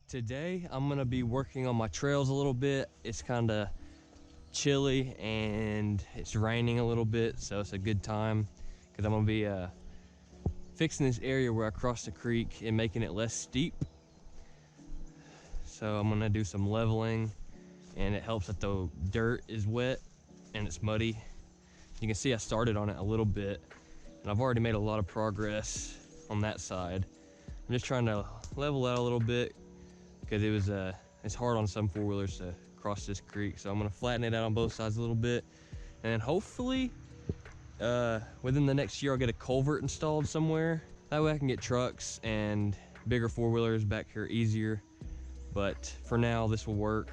Today I'm gonna be working on my trails a little bit. It's kind of chilly and it's raining a little bit, so it's a good time because I'm gonna be fixing this area where I cross the creek and making it less steep. So I'm gonna do some leveling, and it helps that the dirt is wet and it's muddy. You can see I started on it a little bit and I've already made a lot of progress on that side. I'm just trying to level out a little bit because it's hard on some four-wheelers to cross this creek. So I'm gonna flatten it out on both sides a little bit, and then hopefully within the next year I'll get a culvert installed somewhere. That way I can get trucks and bigger four-wheelers back here easier. But for now, this will work.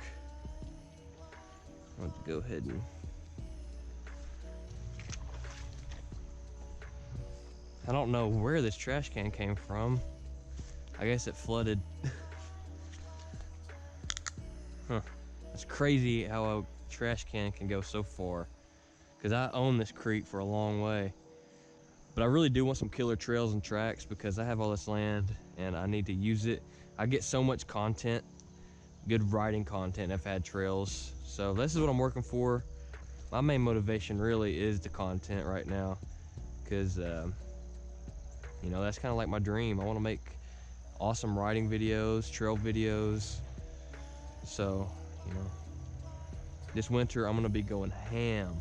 I'll have to go ahead and I don't know where this trash can came from. I guess it flooded. Huh. It's crazy how a trash can go so far, because I own this creek for a long way. But I really do want some killer trails and tracks because I have all this land and I need to use it. I get so much content, good riding content, if I had trails. So this is what I'm working for. My main motivation really is the content right now, because you know, that's kind of like my dream. I want to make awesome riding videos, trail videos. So, you know, this winter I'm gonna be going ham.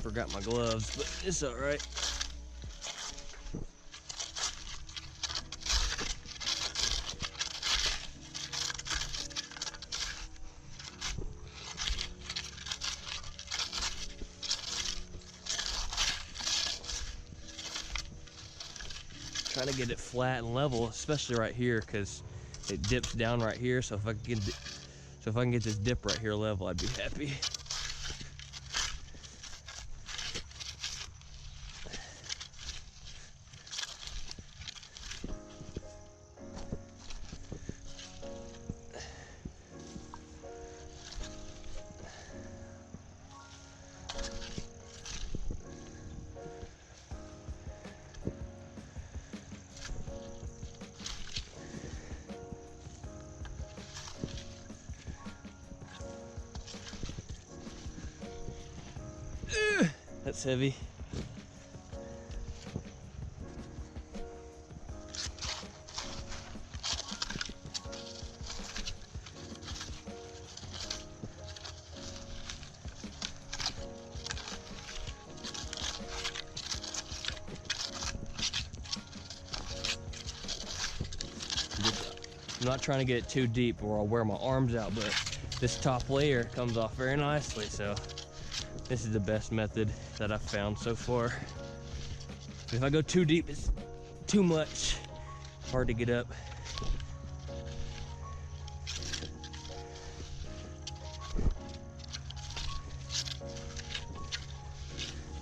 Forgot my gloves, but it's all right. Trying to get it flat and level, especially right here, because it dips down right here. So if I can get this dip right here level, I'd be happy. That's heavy. I'm not trying to get it too deep or I'll wear my arms out, but this top layer comes off very nicely, so this is the best method that I've found so far. If I go too deep, it's too much. Hard to get up.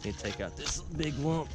Need to take out this big lump.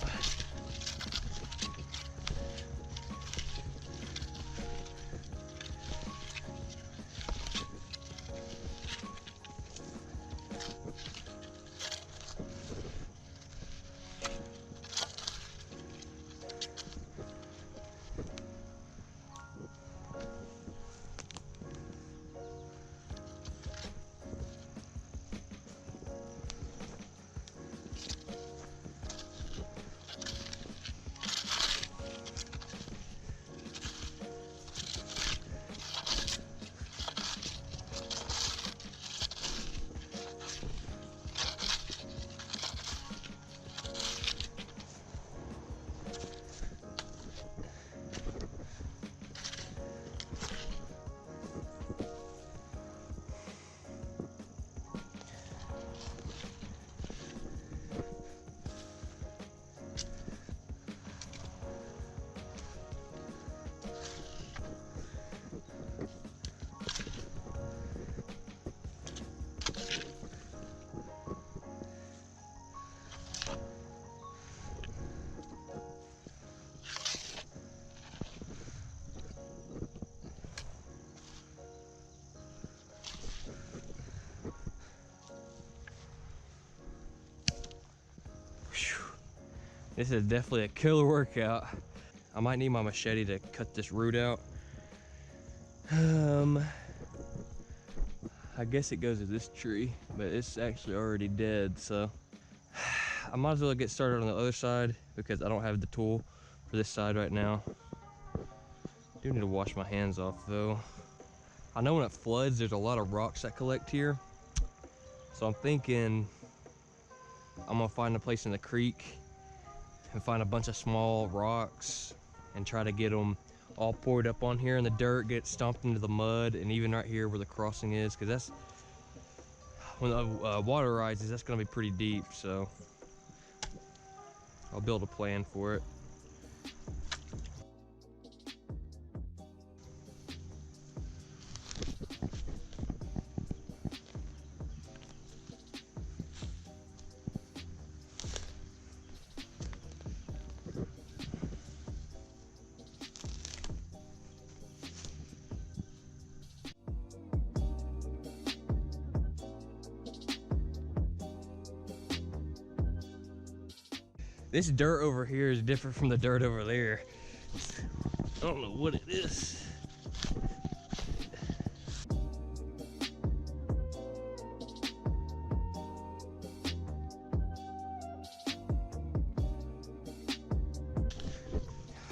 This is definitely a killer workout. I might need my machete to cut this root out. I guess it goes to this tree, but it's actually already dead, so I might as well get started on the other side because I don't have the tool for this side right now. I do need to wash my hands off though. I know when it floods, there's a lot of rocks that collect here. So I'm thinking I'm gonna find a place in the creek and find a bunch of small rocks and try to get them all poured up on here in the dirt, get stomped into the mud, and even right here where the crossing is, because that's when the water rises, that's gonna be pretty deep, so I'll build a plan for it. This dirt over here is different from the dirt over there. I don't know what it is.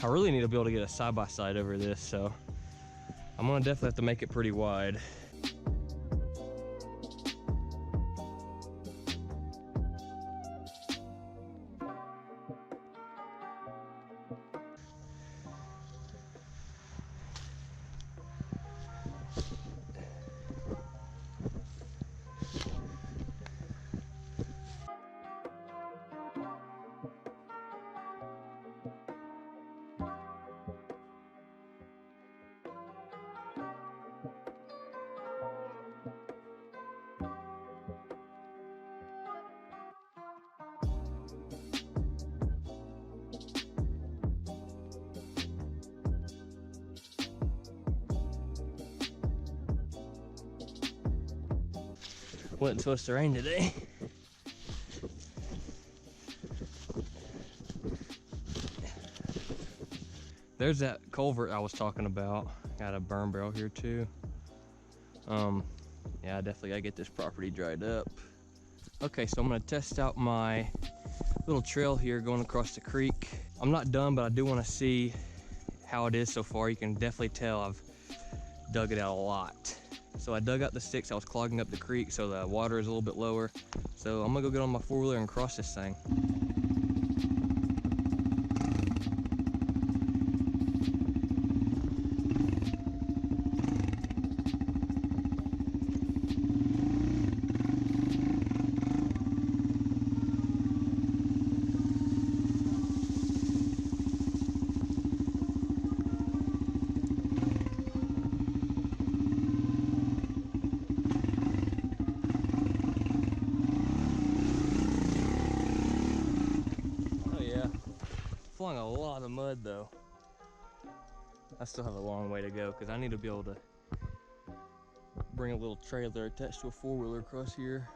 I really need to be able to get a side-by-side over this, so I'm gonna definitely have to make it pretty wide. Wasn't supposed to rain today. There's that culvert I was talking about. Got a burn barrel here too. Yeah, I definitely gotta get this property dried up. Okay, so I'm gonna test out my little trail here going across the creek. I'm not done, but I do wanna see how it is so far. You can definitely tell I've dug it out a lot. So I dug out the sticks, I was clogging up the creek, so the water is a little bit lower. So I'm gonna go get on my four-wheeler and cross this thing. Flung a lot of mud though. I still have a long way to go because I need to be able to bring a little trailer attached to a four-wheeler across here.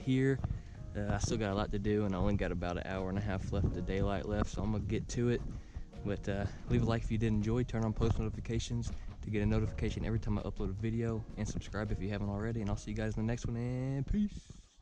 here. I still got a lot to do, and I only got about an hour and a half left of daylight left, so I'm gonna get to it. But leave a like if you did enjoy, turn on post notifications to get a notification every time I upload a video, and subscribe if you haven't already, and I'll see you guys in the next one, and peace.